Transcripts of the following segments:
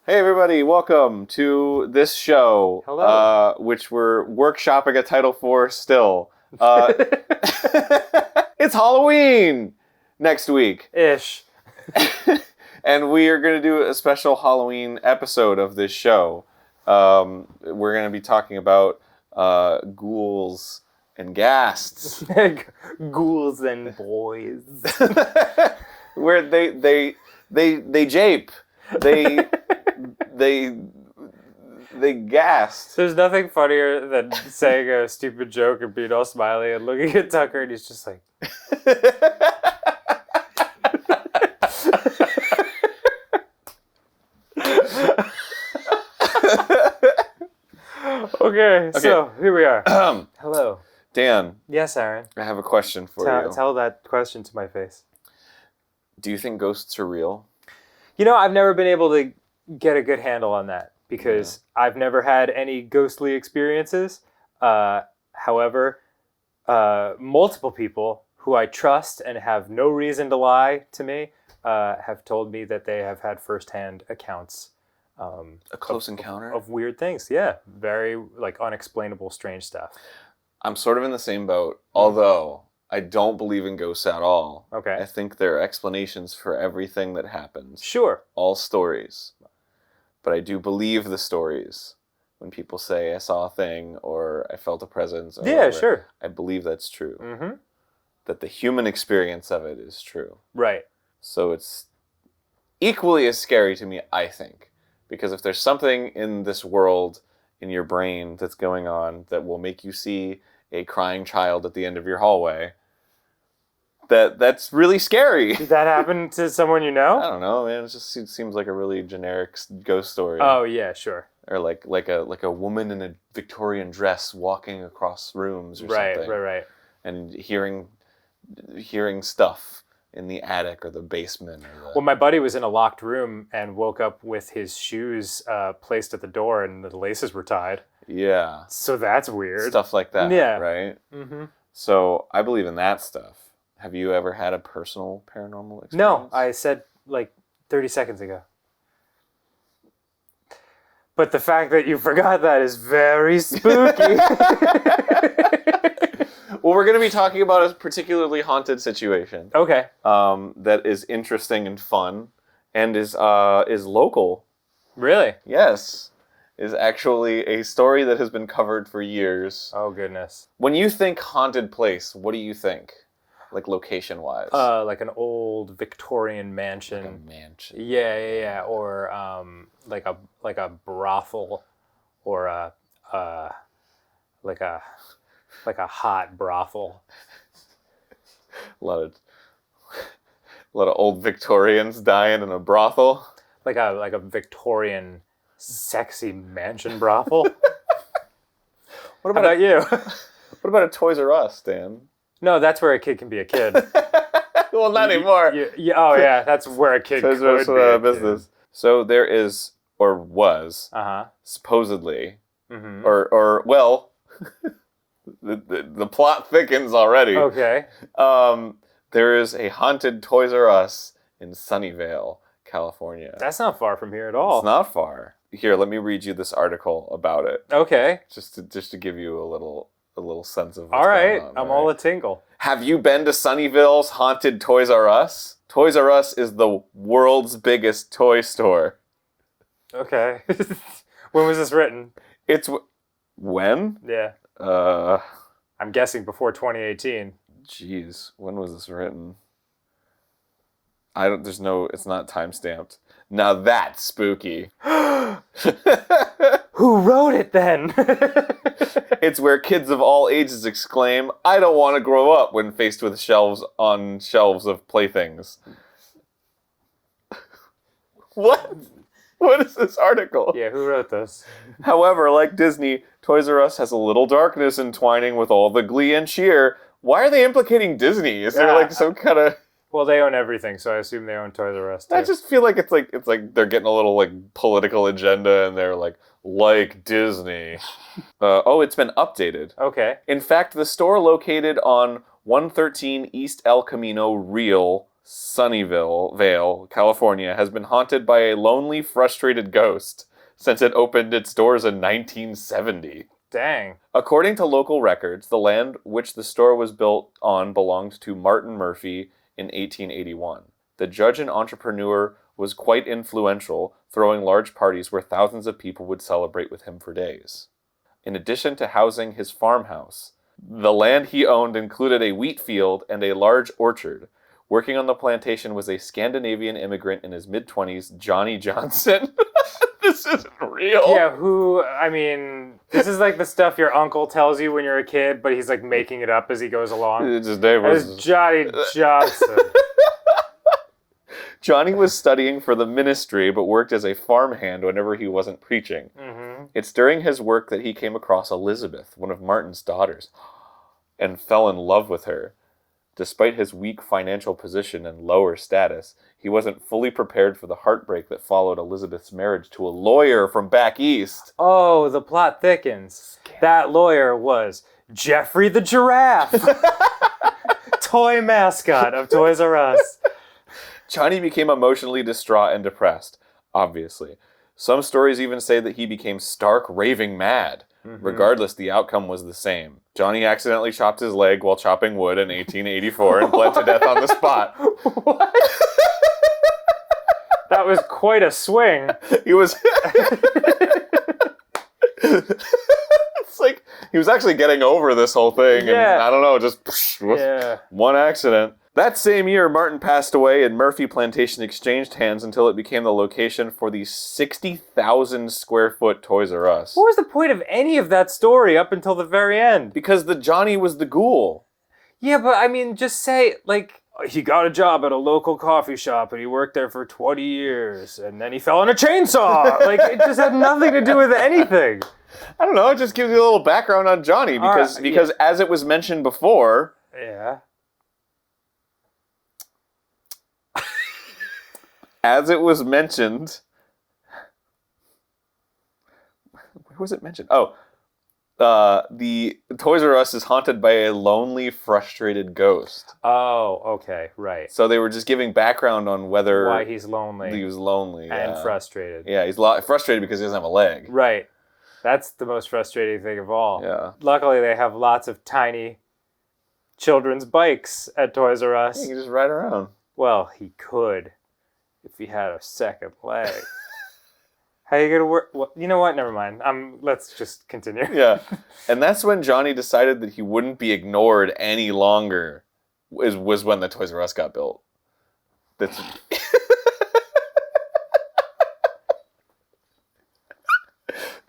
Hey everybody, welcome to this show. Hello. Which we're workshopping a title for still. It's Halloween next week. Ish. And we are going to do a special Halloween episode of this show. We're going to be talking about ghouls and ghasts. Ghouls and boys. Where they jape. They gassed. There's nothing funnier than saying a stupid joke and being all smiley and looking at Tucker and he's just like... Okay, so here we are. Hello. Dan. Yes, Arin. I have a question for you. Tell that question to my face. Do you think ghosts are real? You know, I've never been able to get a good handle on that because I've never had any ghostly experiences. However, multiple people who I trust and have no reason to lie to me have told me that they have had firsthand accounts. A close encounter? Of weird things. Yeah. Very unexplainable, strange stuff. I'm sort of in the same boat, although I don't believe in ghosts at all. Okay. I think there are explanations for everything that happens. Sure. All stories. But I do believe the stories. When people say I saw a thing or I felt a presence. Or whatever, sure. I believe that's true. Mm-hmm. That the human experience of it is true. Right. So it's equally as scary to me, I think. Because if there's something in this world, in your brain, that's going on that will make you see a crying child at the end of your hallway, that's really scary. Did that happen to someone you know? I don't know, man. It seems like a really generic ghost story. Oh, yeah, sure. Or like a woman in a Victorian dress walking across rooms or something. Right. And hearing stuff in the attic or the basement. Well, my buddy was in a locked room and woke up with his shoes placed at the door and the laces were tied. Yeah. So that's weird. Stuff like that, yeah. Right? Mm-hmm. So I believe in that stuff. Have you ever had a personal paranormal experience? No, I said 30 seconds ago. But the fact that you forgot that is very spooky. Well, we're going to be talking about a particularly haunted situation. Okay. That is interesting and fun, and is local. Really? Yes, is actually a story that has been covered for years. Oh goodness. When you think haunted place, what do you think, like location-wise? Like an old Victorian mansion. Like a mansion. Yeah. Or like a brothel, or a hot brothel. A lot of old Victorians dying in a brothel. Like a Victorian sexy mansion brothel. What about you? What about a Toys R Us, Dan? No, that's where a kid can be a kid. Well, not anymore. Yeah, that's where a kid Toys could R Us be a business. So there is, or was, supposedly, or well, the plot thickens already. Okay. There is a haunted Toys R Us in Sunnyvale, California. That's not far from here at all. It's not far. Here, let me read you this article about it. Okay. Just to give you a little sense of what's all right. going on. I'm all a tingle. Have you been to Sunnyvale's haunted Toys R Us? Toys R Us is the world's biggest toy store. Okay. When was this written? It's when? Yeah. I'm guessing before 2018. Jeez, when was this written? It's not time-stamped. Now that's spooky. Who wrote it then? It's where kids of all ages exclaim, "I don't want to grow up," when faced with shelves of playthings. What? What is this article? Yeah, who wrote this? However, like Disney, Toys R Us has a little darkness entwining with all the glee and cheer. Why are they implicating Disney? Is there some kind of... Well, they own everything, so I assume they own Toys R Us too. I just feel like it's like they're getting a little political agenda, and they're like Disney. It's been updated. Okay. In fact, the store located on 113 East El Camino Real Sunnyvale, California, has been haunted by a lonely, frustrated ghost since it opened its doors in 1970. Dang. According to local records, the land which the store was built on belonged to Martin Murphy in 1881. The judge and entrepreneur was quite influential, throwing large parties where thousands of people would celebrate with him for days. In addition to housing his farmhouse, the land he owned included a wheat field and a large orchard. Working on the plantation was a Scandinavian immigrant in his mid-20s, Johnny Johnson. This isn't real. Yeah, this is like the stuff your uncle tells you when you're a kid, but he's like making it up as he goes along. His name was Johnny Johnson. Johnny was studying for the ministry, but worked as a farmhand whenever he wasn't preaching. Mm-hmm. It's during his work that he came across Elizabeth, one of Martin's daughters, and fell in love with her. Despite his weak financial position and lower status, he wasn't fully prepared for the heartbreak that followed Elizabeth's marriage to a lawyer from back east. Oh, the plot thickens. That lawyer was Jeffrey the Giraffe, toy mascot of Toys R Us. Johnny became emotionally distraught and depressed, obviously. Some stories even say that he became stark raving mad. Mm-hmm. Regardless, the outcome was the same. Johnny accidentally chopped his leg while chopping wood in 1884 and bled to death on the spot. What? That was quite a swing. He was... It's like he was actually getting over this whole thing. Yeah. And I don't know, just one accident. That same year, Martin passed away and Murphy Plantation exchanged hands until it became the location for the 60,000 square foot Toys R Us. What was the point of any of that story up until the very end? Because the Johnny was the ghoul. Yeah, but just say, he got a job at a local coffee shop and he worked there for 20 years and then he fell on a chainsaw. It just had nothing to do with anything. I don't know, it just gives you a little background on Johnny because as it was mentioned before... Yeah. As it was mentioned... Where was it mentioned? Oh, the Toys R Us is haunted by a lonely, frustrated ghost. Oh, okay, right. So they were just giving background on whether... Why he's lonely. He was lonely, and frustrated. Yeah, he's frustrated because he doesn't have a leg. Right. That's the most frustrating thing of all. Yeah. Luckily, they have lots of tiny children's bikes at Toys R Us. Yeah, you can just ride around. Well, he could if he had a second leg. How are you gonna work? Well, you know what? Never mind. Let's just continue. Yeah, and that's when Johnny decided that he wouldn't be ignored any longer. Was when the Toys R Us got built. That's.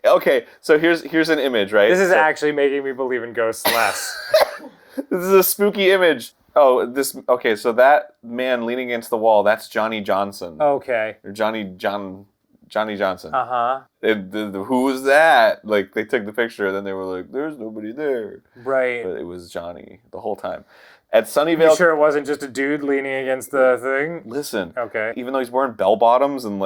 Okay, so here's an image, right? This is actually making me believe in ghosts less. This is a spooky image. Oh, okay, so that man leaning against the wall, that's Johnny Johnson. Okay. Or Johnny Johnson. Uh-huh. Who was that? They took the picture, and then they were like, there's nobody there. Right. But it was Johnny the whole time. At Sunnyvale... You sure it wasn't just a dude leaning against the thing? Listen. Okay. Even though he's wearing bell-bottoms and,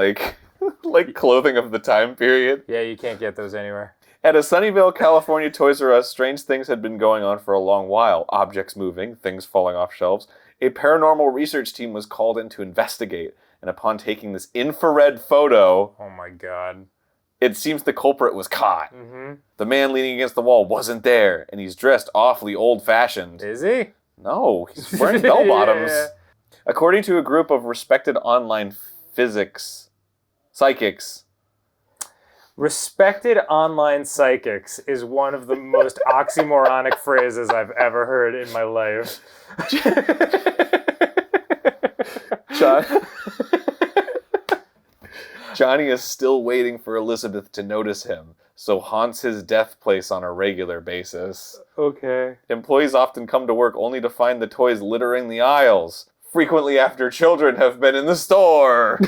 clothing of the time period. Yeah, you can't get those anywhere. At a Sunnyvale, California Toys R Us, strange things had been going on for a long while. Objects moving, things falling off shelves. A paranormal research team was called in to investigate, and upon taking this infrared photo... Oh my god. It seems the culprit was caught. Mm-hmm. The man leaning against the wall wasn't there, and he's dressed awfully old-fashioned. Is he? No, he's wearing bell-bottoms. Yeah. According to a group of respected online psychics... Respected online psychics is one of the most oxymoronic phrases I've ever heard in my life. Johnny is still waiting for Elizabeth to notice him, so haunts his death place on a regular basis. Okay. Employees often come to work only to find the toys littering the aisles, frequently after children have been in the store.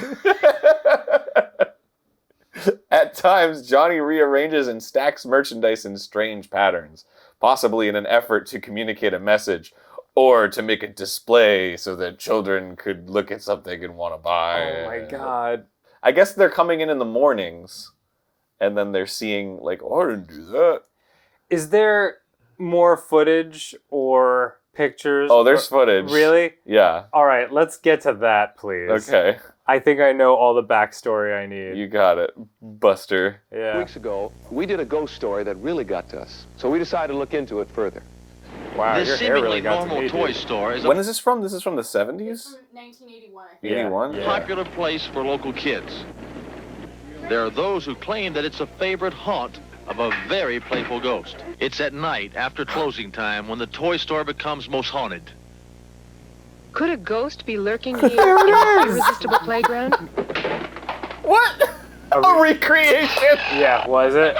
At times, Johnny rearranges and stacks merchandise in strange patterns, possibly in an effort to communicate a message or to make a display so that children could look at something and want to buy it. Oh my god. I guess they're coming in the mornings, and then they're seeing, oh, I didn't do that. Is there more footage or pictures. Oh, there's footage. Really? Yeah. All right, let's get to that, please. Okay. I think I know all the backstory I need. You got it, Buster. Yeah. Weeks ago, we did a ghost story that really got to us. So we decided to look into it further. Wow, This your hair really seemingly got to normal me, toy dude. store is When a is this from? This is from the 70s? It's from 1981. I think. Yeah. 81? Yeah. popular place for local kids. There are those who claim that it's a favorite haunt of a very playful ghost. It's at night after closing time when the toy store becomes most haunted. Could a ghost be lurking here in this irresistible playground? What? A recreation? Yeah, was it?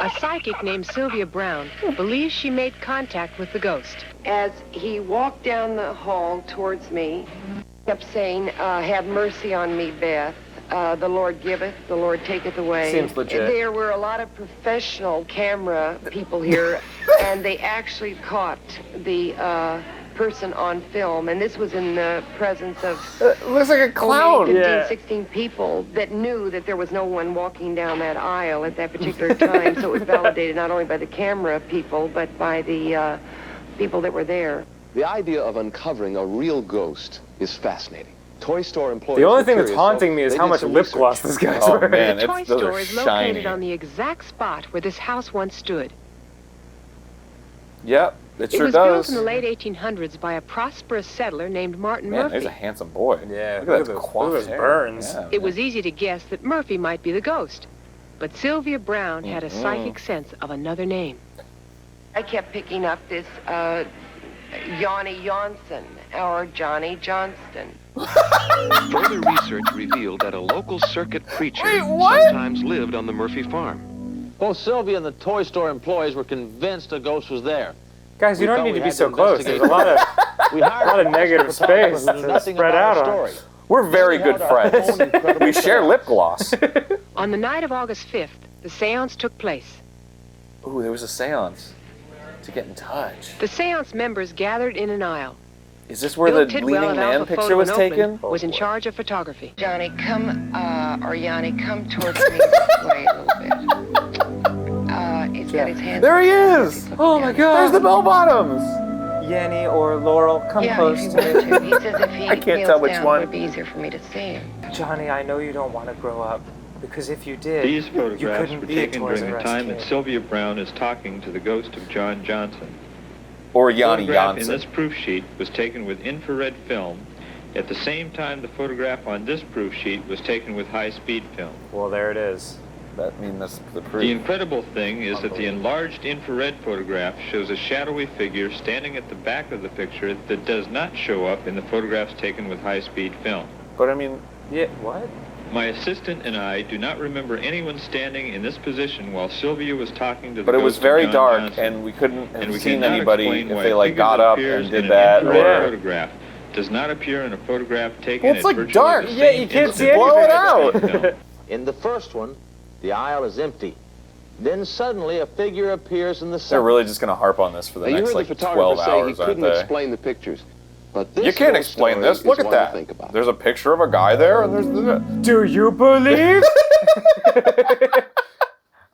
A psychic named Sylvia Brown believes she made contact with the ghost. As he walked down the hall towards me, kept saying, have mercy on me, Beth. The Lord giveth, the Lord taketh away. Seems legit. There were a lot of professional camera people here, and they actually caught the person on film. And this was in the presence of Looks like a clown. 15, Yeah. 16 people that knew that there was no one walking down that aisle at that particular time. So it was validated not only by the camera people, but by the people that were there. The idea of uncovering a real ghost is fascinating. Toy store employees The only were thing that's curious, haunting so me is they how did much some lip research. gloss this guy's Oh, wearing. man. The toy those store are is shiny. located on the exact spot where this house once stood. Yep, it sure it was built does. in the late 1800s by a prosperous settler named Martin Man, Murphy. he's a handsome boy. Yeah, Look at that those- coiffed look at those hair. burns. Yeah, It was easy to guess that Murphy might be the ghost. But Sylvia Brown had a psychic sense of another name. I kept picking up this Yanni Johnson or Johnny Johnston. Further research revealed that a local circuit preacher Wait, what? sometimes lived on the Murphy farm. Both Sylvia and the toy store employees were convinced a ghost was there. Guys, you We don't felt need we to be had so to close. There's a investigate. lot of We hired lot of a negative photographer space who knew to nothing spread about out our on. story. We're very We good held our friends. own incredible We share lip gloss. On the night of August 5th, the seance took place. Ooh, there was a seance to get in touch. The seance members gathered in an aisle. Is this where Bill the Tidwell leading of man Alpha picture Photo was in Oakland taken? was in charge of photography. Johnny, come, or Yanni, come towards me this way a little bit. He's got his hands. There he is! Oh my God! There's the bell bottoms! Yenny or Laurel, come Yeah, close if to he me. wanted to. He says if he I can't kneels tell which down, one. it would be easier for me to see him. Johnny, I know you don't want to grow up, because if you did, These you photographs couldn't were be a taken Toys during R the Us time kid. that Sylvia Brown is talking to the ghost of John Johnson. Or The Yanni photograph in Janssen. this proof sheet was taken with infrared film. At the same time, the photograph on this proof sheet was taken with high-speed film. Well, there it is. That means that's the The proof. incredible thing is that the enlarged infrared photograph shows a shadowy figure standing at the back of the picture that does not show up in the photographs taken with high-speed film. But I mean, Yeah, what? My assistant and I do not remember anyone standing in this position while Sylvia was talking to the but it was ghost of very John dark, Johnson. and we couldn't And have we seen cannot anybody explain if why they a like figure got that up appears and did in that. an infrared Or photograph does not appear in a photograph taken Well, it's at like virtually dark. the Yeah, same you can't see instant. Blow it anything. out. In the first one, the aisle is empty. Then suddenly a figure appears in the they're center. really just gonna harp on this for the Now, you next heard like the 12 photographer say he hours, aren't couldn't they? explain the pictures. But this You can't ghost explain story this. is Look at one to that. think about. There's a picture of a guy there, and there's. Do you believe?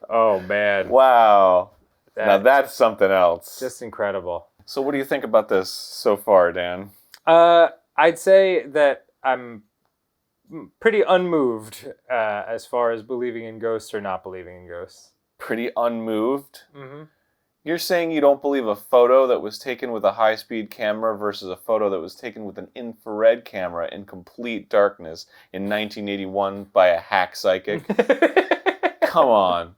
Oh man, Wow. Now that's something else. just incredible. So what do you think about this so far, Dan? I'd say that I'm pretty unmoved as far as believing in ghosts or not believing in ghosts. Pretty unmoved. Mm-hmm. You're saying you don't believe a photo that was taken with a high-speed camera versus a photo that was taken with an infrared camera in complete darkness in 1981 by a hack psychic? Come on.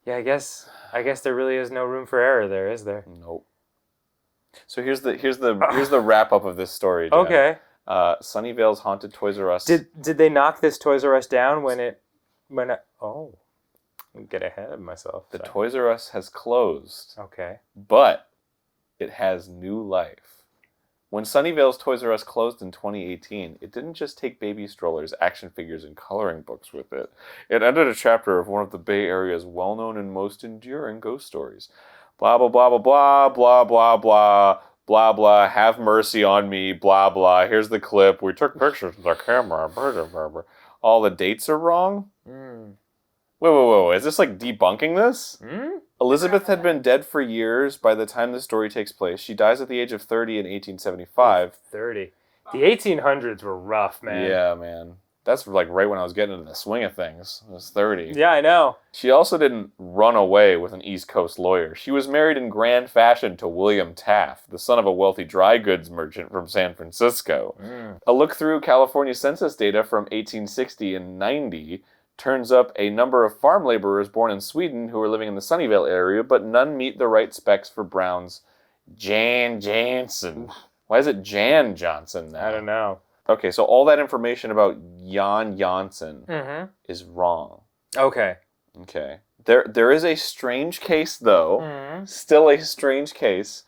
Yeah, I guess there really is no room for error there, is there? Nope. So here's the wrap up of this story. Dan. Okay. Sunnyvale's haunted Toys R Us. Did they knock this Toys R Us down when oh, I'll get ahead of myself. The so. Toys R Us has closed, Okay. but it has new life. When Sunnyvale's Toys R Us closed in 2018, it didn't just take baby strollers, action figures, and coloring books with it. It ended a chapter of one of the Bay Area's well-known and most enduring ghost stories. Blah, blah, blah, blah, blah, blah, blah, blah, blah, blah, have mercy on me, blah, blah. Here's the clip. We took pictures with our camera. All the dates are wrong? Mm. Wait. Is this like debunking this? Hmm? Elizabeth had been dead for years by the time the story takes place. She dies at the age of 30 in 1875. 30. The 1800s were rough, man. Yeah, man. That's like right when I was getting into the swing of things. I was 30. Yeah, I know. She also didn't run away with an East Coast lawyer. She was married in grand fashion to William Taft, the son of a wealthy dry goods merchant from San Francisco. A look through California census data from 1860 and 90 turns up a number of farm laborers born in Sweden who are living in the Sunnyvale area, but none meet the right specs for Brown's Jan Jansen. Why is it Jan Johnson now? I don't know. Okay, so all that information about Jan Janssen is wrong. Okay. Okay. There is a strange case, though, still a strange case,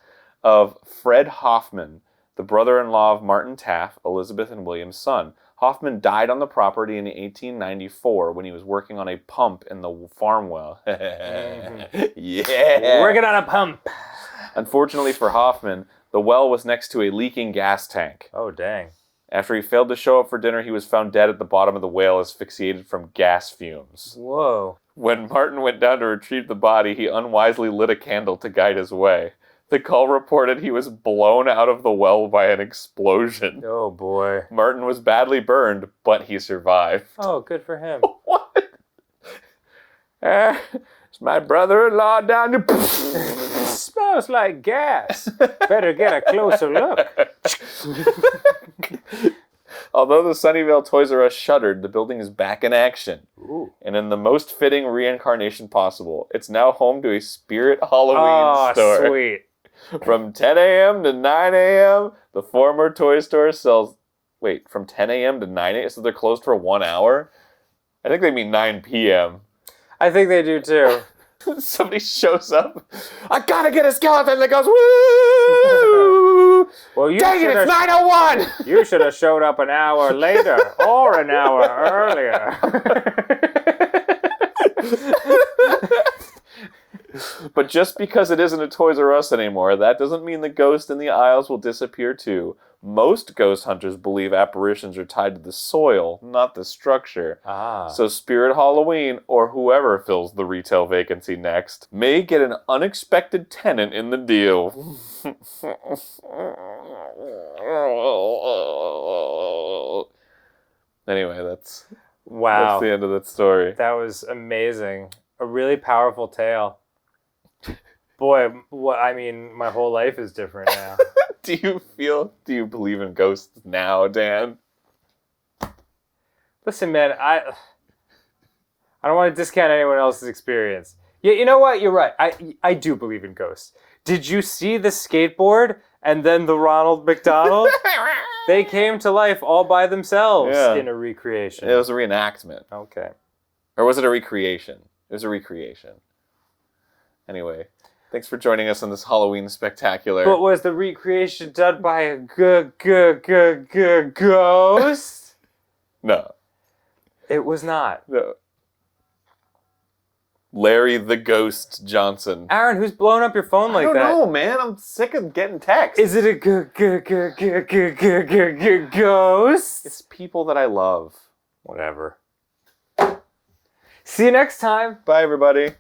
of Fred Hoffman, the brother-in-law of Martin Taft, Elizabeth and William's son. Hoffman died on the property in 1894 when he was working on a pump in the farm well. Yeah! Working on a pump! Unfortunately for Hoffman, the well was next to a leaking gas tank. Oh, dang. After he failed to show up for dinner, he was found dead at the bottom of the well, asphyxiated from gas fumes. Whoa. When Martin went down to retrieve the body, he unwisely lit a candle to guide his way. The call reported he was blown out of the well by an explosion. Oh, boy. Martin was badly burned, but he survived. Oh, good for him. What? It's my brother-in-law down there. Smells like gas. Better get a closer look. Although the Sunnyvale Toys R Us shuttered, the building is back in action. Ooh. And in the most fitting reincarnation possible. It's now home to a Spirit Halloween store. Oh, sweet. From 10 a.m. to 9 a.m., the former toy store sells... Wait, from 10 a.m. to 9 a.m.? So they're closed for 1 hour? I think they mean 9 p.m. I think they do, too. Somebody shows up. I gotta get a skeleton that goes, woo! Well, you dang it, it's 9:01! You should have showed up an hour later or an hour earlier. But just because it isn't a Toys R Us anymore, that doesn't mean the ghost in the aisles will disappear too. Most ghost hunters believe apparitions are tied to the soil, not the structure. So Spirit Halloween, or whoever fills the retail vacancy next, may get an unexpected tenant in the deal. Anyway, that's Wow. the end of that story. That was amazing. A really powerful tale. Boy, I mean, my whole life is different now. Do you believe in ghosts now, Dan? Listen, man, I don't want to discount anyone else's experience. Yeah, you know what? You're right. I do believe in ghosts. Did you see the skateboard and then the Ronald McDonald? They came to life all by themselves in a recreation. It was a reenactment. Okay. Or was it a recreation? It was a recreation. Anyway, thanks for joining us on this Halloween spectacular. But was the recreation done by a ghost? No. It was not. No. Larry the Ghost Johnson. Aaron, who's blowing up your phone like that? I don't know, man. I'm sick of getting texts. Is it a ghost? It's people that I love. Whatever. See you next time. Bye, everybody.